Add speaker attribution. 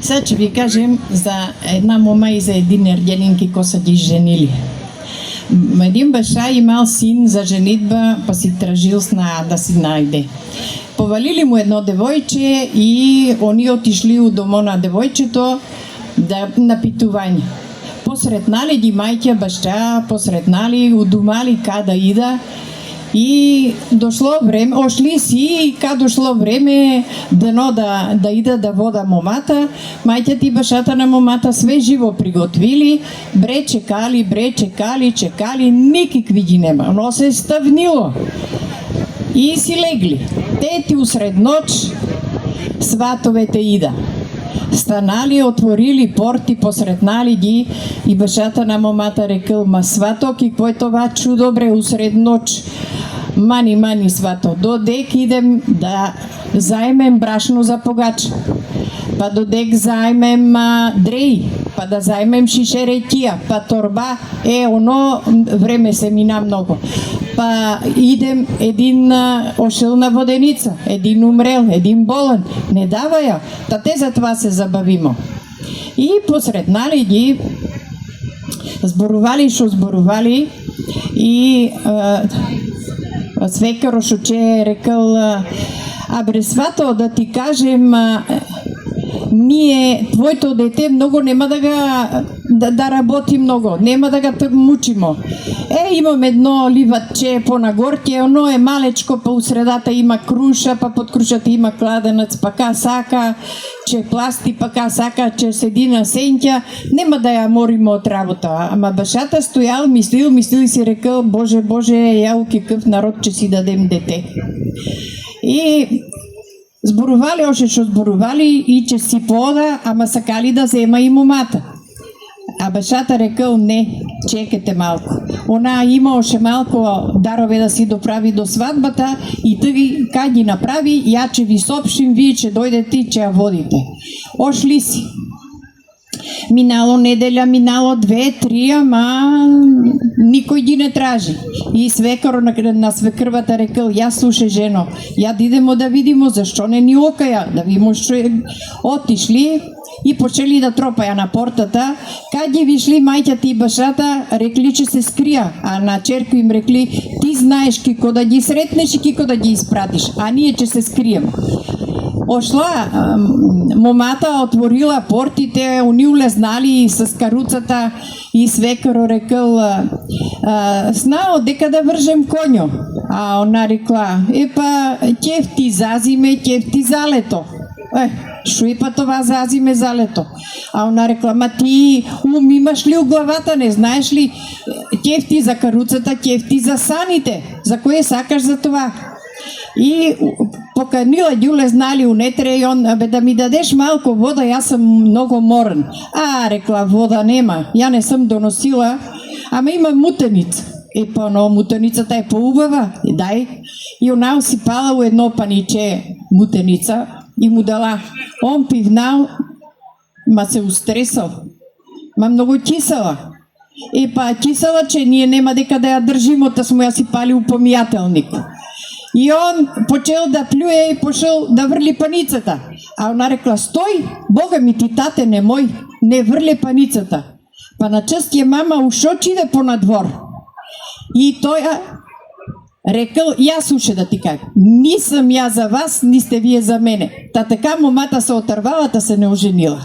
Speaker 1: Сега ще ви кажем за една мома и за един ердянинки, ко са ги женили. Един баща имал син за женитба, па си тражил да си найде. Повалили му едно девойче и они отишли у дома на девойчето да напитување. Посретнали ги мајка баща, посретнали, удумали када ида. И дошло време, ошли си и кога дошло време дано да ида да вода момата, мајката и башата на момата све живо приготвили, чекали, никакви ги нема, но се ставнило. И си легли. Тети усред ноч сватовете ида. Станали, отворили порти, посретнали ги и башата на момата рекал: ма свато, какво е това чудо бре усред ноч? Мани, свато, додек идем да заемем брашно за погач, па додек заемем дрей, па да заемем шишеретија, па торба, оно време се мина много. Па идем един ошел на воденица, един умрел, един болен, не дава ја, та те за това се забавимо. И посретнали ги, зборували и свекаро шо рекал: абре свато, да ти кажем, ние, твоето дете много нема да работи много, нема да го мучимо. Имам едно ливатче по-нагорке, оно е малечко, па у средата има круша, па под крушата има кладенец, па ка сака, че пласти, па ка сака, че седи на сенќа, нема да ја моримо от работа. Ама башата стоял, мислил и си рекал: Боже, ја у какъв народ, че си дадем дете. И зборували още шо зборували и че си пода, ама сакали да взема и момата. А башата рекал: не, чекайте малко. Она има още малко дарове да си доправи до сватбата и тъй как ги направи, я че ви съобщим, вие че дойдете и че я водите. Ошли си. Минало неделя, минало 2-3, ама никой ги не тражи. И свекаро на свекървата рекал: я слушай, жено, я дидемо да видимо защо не ни окая, да видимо що отишли и почели да тропая на портата. Как ги вишли мајката и башата, рекли, че се скрия, а на черко им рекли: ти знаеш кико да ги сретнеш и кико да ги изпратиш, а ние че се скрием. Ошла момата, отворила портите, они улезнали с каруцата и свекаро рекал: знао дека да вържем конјо. А она рекла: епа, ќе ти зазиме, ќе ти залето. Шо е па това зазиме залето? А она рекла: ма ти ум имаш ли у главата, не знаеш ли? Кефти за каруцата, кефти за саните. За кое сакаш за това? И поканила ги, улезнали унетре и он: да ми дадеш малко вода, аз съм много морен. Рекла: вода нема, я не съм доносила, ама има мутеница. Но мутеницата е по-убава, дай. И она усипала у едно паниче мутеница и му дала. Он пивнал, ма се устресал, ма много кисела. Кисела, че ние нема дека да я държимо, та смо я сипали у помијателник. И он почел да плюе и пошел да върли паницата. А она рекла: стой, Бога ми, ти тате не мой, не върли паницата. Па на част мама ушо чиде по надвор. И той рекал: я слушай да ти кажа, ни съм я за вас, ни сте вие за мене. Та така момата се отървала, та се не оженила.